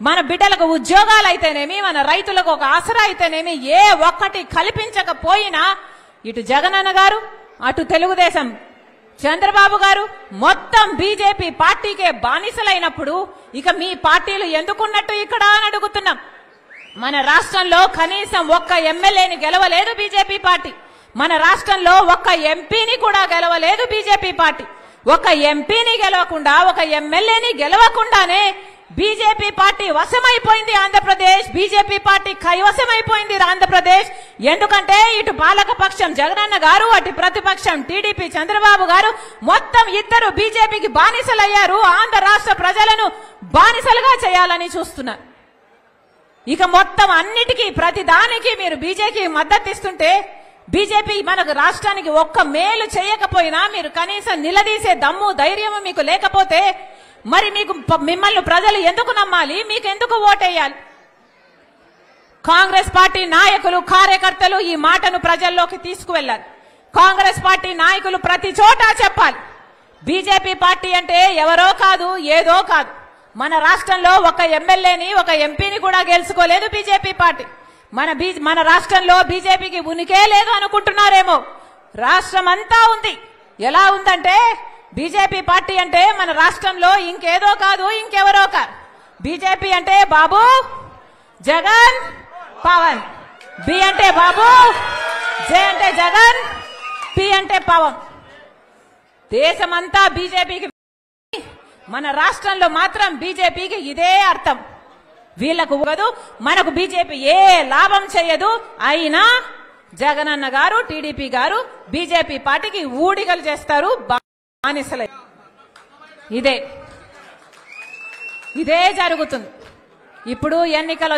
మన బిడ్డలకు ఉద్యోగాలు అయితేనేమి, మన రైతులకు ఒక ఆసరా అయితేనేమి, ఏ ఒక్కటి కల్పించకపోయినా ఇటు జగనన్న గారు, అటు తెలుగుదేశం చంద్రబాబు గారు మొత్తం బీజేపీ పార్టీకే బానిసలైనప్పుడు ఇక మీ పార్టీలు ఎందుకున్నట్టు ఇక్కడ అని అడుగుతున్నాం. మన రాష్ట్రంలో కనీసం ఒక్క ఎమ్మెల్యేని గెలవలేదు బీజేపీ పార్టీ. మన రాష్ట్రంలో ఒక్క ఎంపీని కూడా గెలవలేదు బీజేపీ పార్టీ. ఒక ఎంపీని గెలవకుండా, ఒక ఎమ్మెల్యేని గెలవకుండానే బీజేపీ పార్టీ వశమైపోయింది ఆంధ్రప్రదేశ్. బీజేపీ పార్టీ కైవశమైపోయింది ఆంధ్రప్రదేశ్. ఎందుకంటే ఇటు పాలక పక్షం జగనన్న గారు, అటు ప్రతిపక్షం టీడీపీ చంద్రబాబు గారు మొత్తం ఇద్దరు బీజేపీకి బానిసలయ్యారు. ఆంధ్ర రాష్ట్ర ప్రజలను బానిసలుగా చేయాలని చూస్తున్నారు. ఇక మొత్తం అన్నిటికీ ప్రతి దానికి మీరు బీజేపీకి మద్దతు ఇస్తుంటే, బీజేపీ మనకు రాష్ట్రానికి ఒక్క మేలు చేయకపోయినా మీరు కనీసం నిలదీసే దమ్ము ధైర్యము మీకు లేకపోతే మరి మిమ్మల్ని ప్రజలు ఎందుకు నమ్మాలి? మీకు ఎందుకు ఓటేయాలి? కాంగ్రెస్ పార్టీ నాయకులు, కార్యకర్తలు ఈ మాటను ప్రజల్లోకి తీసుకువెళ్లాలి. కాంగ్రెస్ పార్టీ నాయకులు ప్రతి చోట చెప్పాలి, బీజేపీ పార్టీ అంటే ఎవరో కాదు, ఏదో కాదు. మన రాష్ట్రంలో ఒక ఎమ్మెల్యేని, ఒక ఎంపీని కూడా గెలుచుకోలేదు బీజేపీ పార్టీ. మన రాష్ట్రంలో బీజేపీకి ఉనికే లేదు అనుకుంటున్నారేమో. రాష్ట్రం అంతా ఉంది. ఎలా ఉందంటే బీజేపీ పార్టీ అంటే మన రాష్ట్రంలో ఇంకేదో కాదు, ఇంకెవరో కాదు. బీజేపీ అంటే బాబు, జగన్, పవన్. బి అంటే బాబు, జే అంటే జగన్, పి అంటే పవన్. దేశమంతా బీజేపీకి, మన రాష్ట్రంలో మాత్రం బీజేపీకి ఇదే అర్థం. వీళ్లకు కాదు, మనకు బీజేపీ ఏ లాభం చేయదు. అయినా జగనన్న గారు, టీడీపీ గారు బీజేపీ పార్టీకి ఊడిగలు చేస్తారు, బానిసలై. ఇదే జరుగుతుంది. ఇప్పుడు ఎన్నికలు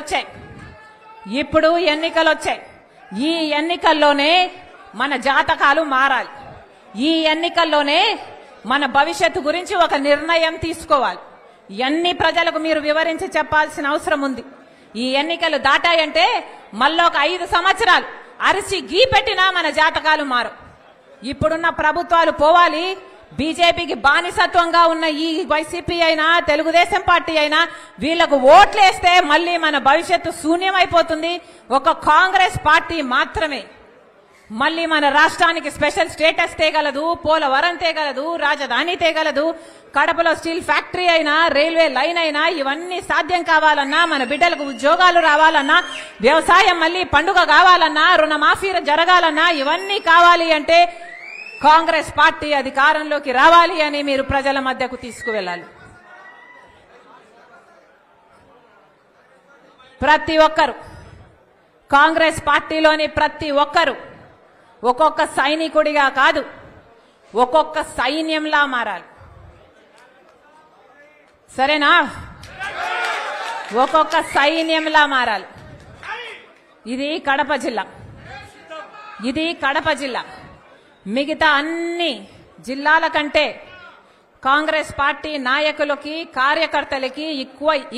వచ్చాయి. ఈ ఎన్నికల్లోనే మన జాతకాలు మారాలి. ఈ ఎన్నికల్లోనే మన భవిష్యత్తు గురించి ఒక నిర్ణయం తీసుకోవాలి. ఎన్ని ప్రజలకు మీరు వివరించి చెప్పాల్సిన అవసరం ఉంది. ఈ ఎన్నికలు దాటాయంటే మళ్ళొక 5 సంవత్సరాలు అరిసి గీ పెట్టినా మన జాతకాలు మారు. ఇప్పుడున్న ప్రభుత్వాలు పోవాలి. బీజేపీకి బానిసత్వంగా ఉన్న ఈ వైసీపీ అయినా, తెలుగుదేశం పార్టీ అయినా వీళ్లకు ఓట్లేస్తే మళ్ళీ మన భవిష్యత్తు శూన్యమైపోతుంది. ఒక కాంగ్రెస్ పార్టీ మాత్రమే మళ్ళీ మన రాష్ట్రానికి స్పెషల్ స్టేటస్ తేగలదు, పోలవరం తేగలదు, రాజధాని తేగలదు. కడపలో స్టీల్ ఫ్యాక్టరీ అయినా, రైల్వే లైన్ అయినా ఇవన్నీ సాధ్యం కావాలన్నా, మన బిడ్డలకు ఉద్యోగాలు రావాలన్నా, వ్యవసాయం మళ్ళీ పండుగ కావాలన్నా, రుణమాఫీ జరగాలన్నా, ఇవన్నీ కావాలి అంటే కాంగ్రెస్ పార్టీ అధికారంలోకి రావాలి అని మీరు ప్రజల మధ్యకు తీసుకువెళ్ళాలి. ప్రతి ఒక్కరు, కాంగ్రెస్ పార్టీలోని ప్రతి ఒక్కరు ఒక్కొక్క సైనికుడిగా కాదు, ఒక్కొక్క సైన్యంలా మారాలి. సరేనా? ఒక్కొక్క సైన్యంలా మారాలి. ఇది కడప జిల్లా. మిగతా అన్ని జిల్లాల కంటే కాంగ్రెస్ పార్టీ నాయకులకి, కార్యకర్తలకి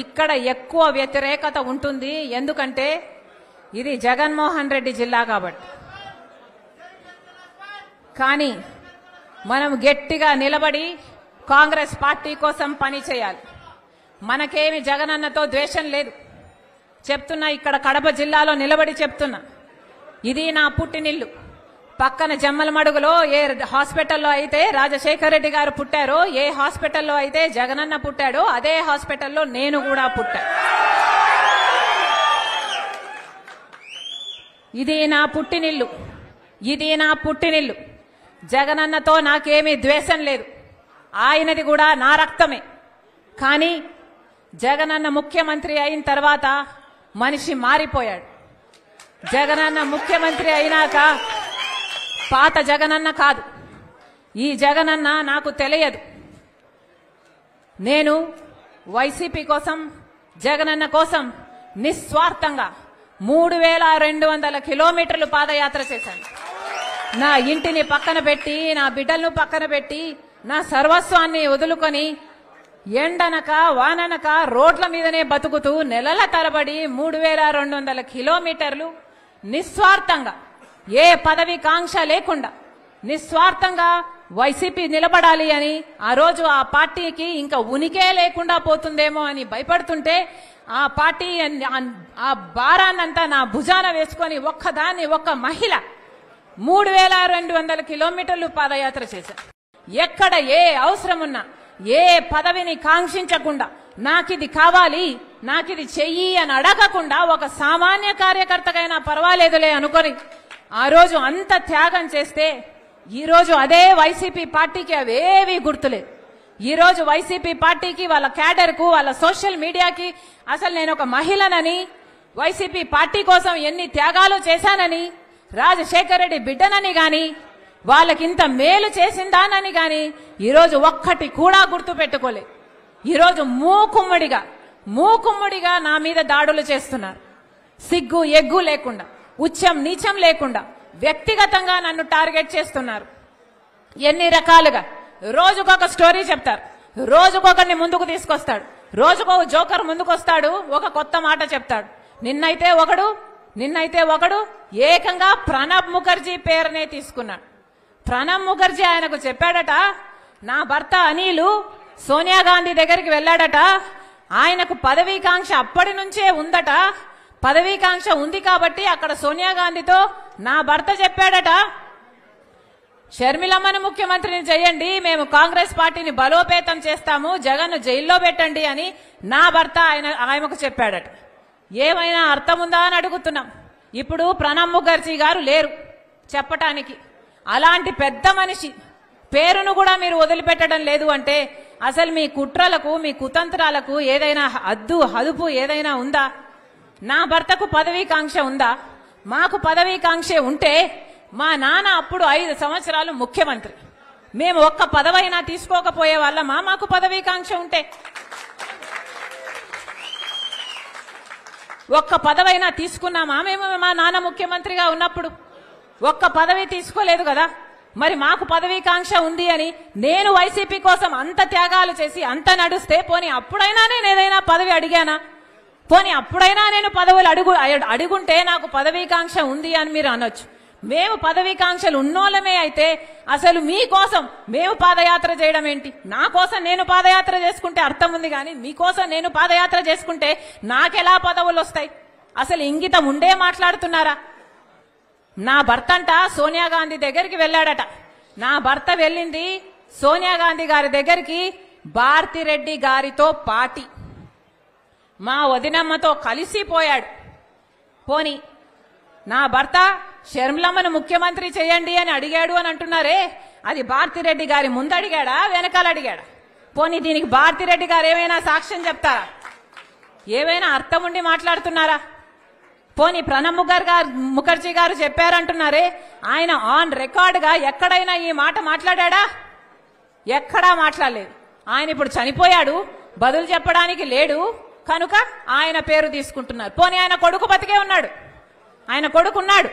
ఇక్కడ ఎక్కువ వ్యతిరేకత ఉంటుంది. ఎందుకంటే ఇది జగన్మోహన్ రెడ్డి జిల్లా కాబట్టి. కానీ మనం గట్టిగా నిలబడి కాంగ్రెస్ పార్టీ కోసం పని చేయాలి. మనకేమి జగనన్నతో ద్వేషం లేదు. చెప్తున్నా, ఇక్కడ కడప జిల్లాలో నిలబడి చెప్తున్నా, ఇది నా పుట్టినిల్లు. పక్కన జమ్మలమడుగులో ఏ హాస్పిటల్లో అయితే రాజశేఖర రెడ్డి గారు పుట్టారో, ఏ హాస్పిటల్లో అయితే జగనన్న పుట్టాడో అదే హాస్పిటల్లో నేను కూడా పుట్టా. ఇది నా పుట్టినిల్లు. జగనన్నతో నాకేమీ ద్వేషం లేదు. ఆయనది కూడా నా రక్తమే. కానీ జగనన్న ముఖ్యమంత్రి అయిన తర్వాత మనిషి మారిపోయాడు. జగనన్న ముఖ్యమంత్రి అయినాక పాత జగనన్న కాదు. ఈ జగనన్న నాకు తెలియదు. నేను వైసీపీ కోసం, జగనన్న కోసం నిస్వార్థంగా 3200 కిలోమీటర్లు పాదయాత్ర చేశాను. నా ఇంటిని పక్కన పెట్టి, నా బిడ్డలను పక్కన పెట్టి, నా సర్వస్వాన్ని వదులుకొని ఎండనక వాననక రోడ్ల మీదనే బతుకుతూ నెలల తరబడి 3200 కిలోమీటర్లు నిస్వార్థంగా, ఏ పదవి కాంక్ష లేకుండా నిస్వార్థంగా వైసీపీ నిలబడాలి అని, ఆ రోజు ఆ పార్టీకి ఇంకా ఉనికే లేకుండా పోతుందేమో అని భయపడుతుంటే ఆ పార్టీ ఆ భారాన్నంతా నా భుజాన వేసుకొని ఒక్క మహిళ 3200 కిలోమీటర్లు పాదయాత్ర చేశారు. ఎక్కడ ఏ అవసరం ఉన్నా ఏ పదవిని కాంక్షించకుండా నాకిది కావాలి నాకిది చెయ్యి అని అడగకుండా ఒక సామాన్య కార్యకర్తకైనా పర్వాలేదులే అనుకొని ఆ రోజు అంత త్యాగం చేస్తే ఈ రోజు అదే వైసీపీ పార్టీకి అవేవి గుర్తులేదు. ఈ రోజు వైసీపీ పార్టీకి వాళ్ళ క్యాడర్కు వాళ్ళ సోషల్ మీడియాకి అసలు నేను ఒక మహిళనని వైసీపీ పార్టీ కోసం ఎన్ని త్యాగాలు చేశానని రాజశేఖర్ రెడ్డి బిడ్డనని గాని వాళ్ళకింత మేలు చేసిందానని గాని ఈరోజు ఒక్కటి కూడా గుర్తు పెట్టుకోలే. ఈరోజు మూకుమ్మడిగా నా మీద దాడులు చేస్తున్నారు. సిగ్గు ఎగ్గు లేకుండా ఉచ్చం నీచం లేకుండా వ్యక్తిగతంగా నన్ను టార్గెట్ చేస్తున్నారు. ఎన్ని రకాలుగా రోజుకొక స్టోరీ చెప్తారు, రోజుకొకరిని ముందుకు తీసుకొస్తాడు, రోజుకొక జోకర్ ముందుకొస్తాడు, ఒక కొత్త మాట చెప్తాడు. నిన్నైతే ఒకడు ఏకంగా ప్రణబ్ ముఖర్జీ పేరునే తీసుకున్నాడు. ప్రణబ్ ముఖర్జీ ఆయనకు చెప్పాడట, నా భర్త అనిలు సోనియా గాంధీ దగ్గరికి వెళ్ళాడట, ఆయనకు పదవీకాంక్ష అప్పటి నుంచే ఉందట, పదవీకాంక్ష ఉంది కాబట్టి అక్కడ సోనియా గాంధీతో నా భర్త చెప్పాడట, షర్మిలమ్మను ముఖ్యమంత్రిని చేయండి, మేము కాంగ్రెస్ పార్టీని బలోపేతం చేస్తాము, జగన్ జైల్లో పెట్టండి అని నా భర్త ఆయనకు చెప్పాడట. ఏమైనా అర్థం ఉందా అని అడుగుతున్నాం. ఇప్పుడు ప్రణబ్ ముఖర్జీ గారు లేరు చెప్పటానికి. అలాంటి పెద్ద మనిషి పేరును కూడా మీరు వదిలిపెట్టడం లేదు అంటే అసలు మీ కుట్రలకు మీ కుతంత్రాలకు ఏదైనా హదుపు ఏదైనా ఉందా? నా భర్తకు పదవీకాంక్ష ఉందా? మాకు పదవీకాంక్ష ఉంటే మా నాన్న అప్పుడు 5 సంవత్సరాలు ముఖ్యమంత్రి, మేము ఒక్క పదవైనా తీసుకోకపోయే వాళ్ళమా? మాకు పదవీకాంక్ష ఉంటే ఒక్క పదవైనా తీసుకున్నామా మేము? మా నాన్న ముఖ్యమంత్రిగా ఉన్నప్పుడు ఒక్క పదవి తీసుకోలేదు కదా. మరి మాకు పదవీకాంక్ష ఉంది అని నేను వైసీపీ కోసం అంత త్యాగాలు చేసి అంత నడుస్తే పోనీ అప్పుడైనా నేను ఏదైనా పదవి అడిగానా? పోనీ అప్పుడైనా నేను పదవులు అడుగుంటే నాకు పదవీకాంక్ష ఉంది అని మీరు అనొచ్చు. మేము పదవీకాంక్షలు ఉన్నోళ్ళమే అయితే అసలు మీకోసం మేము పాదయాత్ర చేయడం ఏంటి? నా కోసం నేను పాదయాత్ర చేసుకుంటే అర్థం ఉంది కానీ మీకోసం నేను పాదయాత్ర చేసుకుంటే నాకెలా పదవులు వస్తాయి? అసలు ఇంగితం ఉండే మాట్లాడుతున్నారా? నా భర్త అంట సోనియా గాంధీ దగ్గరికి వెళ్ళాడట. నా భర్త వెళ్ళింది సోనియా గాంధీ గారి దగ్గరికి భారతిరెడ్డి గారితో పార్టీ మా వదినమ్మతో కలిసిపోయాడు. పోని నా భర్త షర్మిలమ్మను ముఖ్యమంత్రి చేయండి అని అడిగాడు అని అంటున్నారే, అది భారతిరెడ్డి గారి ముందు అడిగాడా వెనకాల అడిగాడా? పోనీ దీనికి భారతిరెడ్డి గారు ఏమైనా సాక్ష్యం చెప్తారా? ఏమైనా అర్థం ఉండి మాట్లాడుతున్నారా? పోనీ ప్రణబ్ ముఖర్జీ గారు చెప్పారంటున్నారే, ఆయన ఆన్ రికార్డుగా ఎక్కడైనా ఈ మాట మాట్లాడా? ఎక్కడా మాట్లాడలేదు. ఆయన ఇప్పుడు చనిపోయాడు, బదులు చెప్పడానికి లేడు కనుక ఆయన పేరు తీసుకుంటున్నారు. పోనీ ఆయన కొడుకు బతికే ఉన్నాడు, ఆయన కొడుకున్నాడు,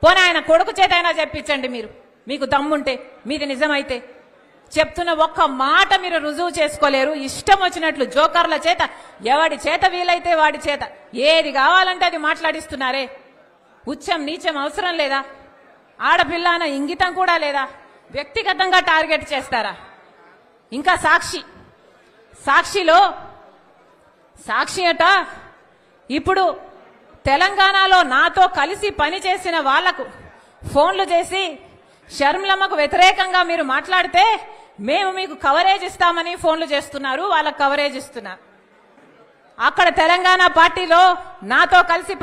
పోనీ ఆయన కొడుకు చేత అయినా చెప్పించండి మీరు, మీకు దమ్ముంటే, మీది నిజమైతే. చెప్తున్న ఒక్క మాట మీరు రుజువు చేసుకోలేరు. ఇష్టం వచ్చినట్లు జోకర్ల చేత, ఎవడి చేత వీలైతే వాడి చేత ఏది కావాలంటే అది మాట్లాడిస్తున్నారే. ఉచ్చం నీచం అవసరం లేదా? ఆడపిల్ల అన్న ఇంగితం కూడా లేదా? వ్యక్తిగతంగా టార్గెట్ చేస్తారా? ఇంకా సాక్షి అట ఇప్పుడు తెలంగాణలో నాతో కలిసి పనిచేసిన వాళ్లకు ఫోన్లు చేసి షర్మిలమ్మకు వ్యతిరేకంగా మీరు మాట్లాడితే మేము మీకు కవరేజ్ ఇస్తామని ఫోన్లు చేస్తున్నారు, వాళ్ళకు కవరేజ్ ఇస్తున్నారు. అక్కడ తెలంగాణ పార్టీలో నాతో కలిసి